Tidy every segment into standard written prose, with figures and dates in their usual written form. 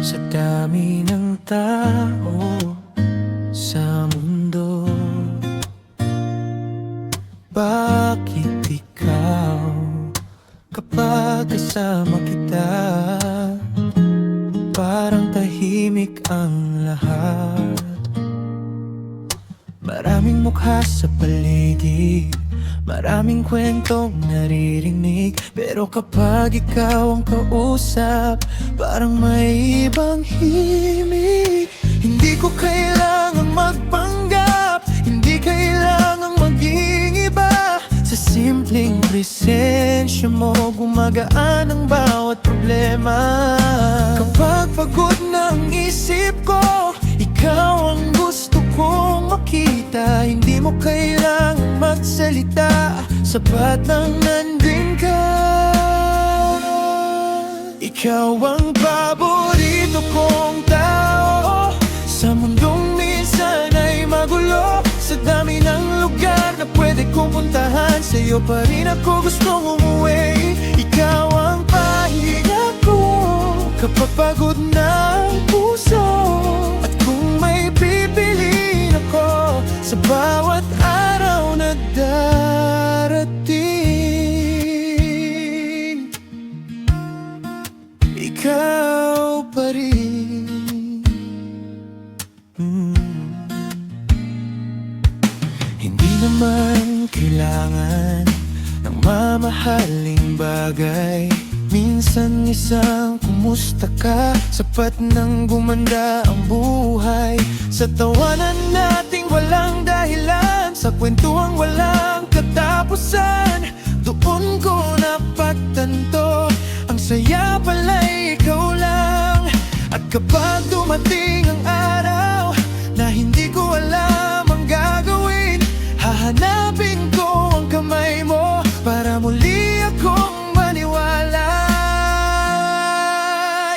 Sa dami ng tao sa mundo, bakit ikaw kapag kasama kita parang tahimik ang lahat? Maraming mukha sa paligid, maraming kwentong naririnig, pero kapag ikaw ang kausap, parang may ibang himig. Hindi ko kailangang magpanggap, hindi kailangang maging iba. Sa simpleng presensya mo, gumagaan ang bawat problema. Kapag pagod na ang isip ko, ikaw ang gusto kong makita. Hindi mo kailangang magsalita, sapat nang nandun ka. Ikaw ang paborito kong tao sa mundong minsan ay magulo. Sa dami ng lugar na pwede kong puntahan, sa'yo pa rin ako gustong umuwi. Ikaw ang pahinga ko kapag pagod na ang puso, at kung may pipiliin ako sa bawat araw na darating, ikaw pa rin. Hindi naman kailangan ng mamahaling bagay. Minsan isang kumusta ka, sapat nang gumanda ang buhay. Sa tawanan nating walang dahilan, sa kwentuang walang katapusan, doon ko napagtanto, ang saya pala'y ikaw lang. At kapag dumating ang araw na hindi ko alam ang gagawin, hahanapin ko ang kamay mo para muli akong maniwala.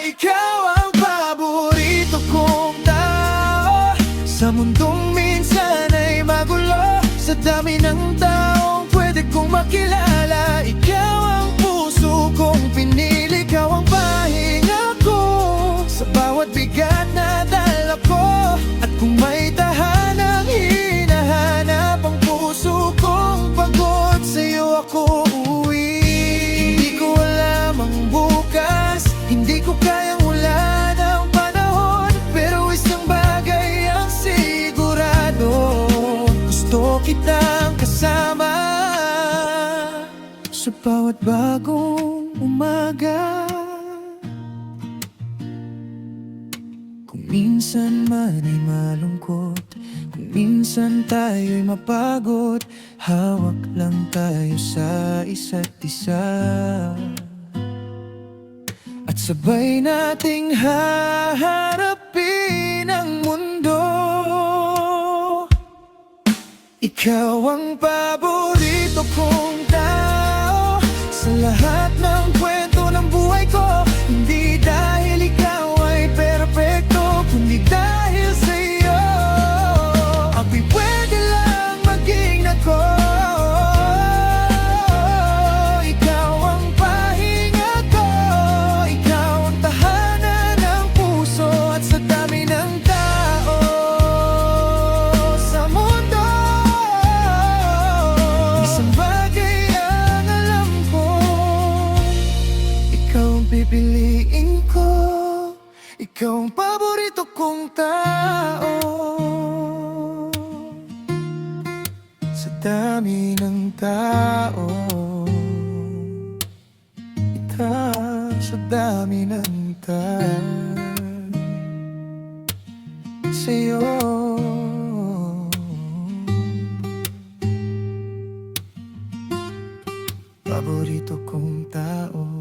Ikaw ang paborito kong tao sa mundong minsan ay magulo. Sa dami ng taong pwede kong makilala, ikaw ang puso kong pinili. Ikaw ang pahinga ko sa bawat bigat na dala ko, at kung may tahanang hinahanap ang puso kong pagod, sa'yo ako uuwi. Hindi ko alam ang bukas, hindi ko kayang hulaan ang panahon, pero isang bagay ang sigurado, gusto kitang kasama sa bawat bagong umaga. Kung minsan man ay malungkot, kung minsan tayo'y mapagod, hawak lang tayo sa isa't isa, at sabay nating haharapin ang mundo. Ikaw ang paborito kong tao sa lahat ng kwento ng buhay ko. Hindi dahil ikaw ay perpekto, kundi dahil sa'yo ako'y pwede lang maging ako. Ikaw ang pahinga ko, ikaw ang tahanan ng puso, at sa dami ng tao sa mundo, isang bagay ang alam ko, ikaw ang pipiliin ko. Ikaw ang paborito kong tao sa dami ng tao. Ikaw sa dami ng tao, sa'yo paborito kong tao.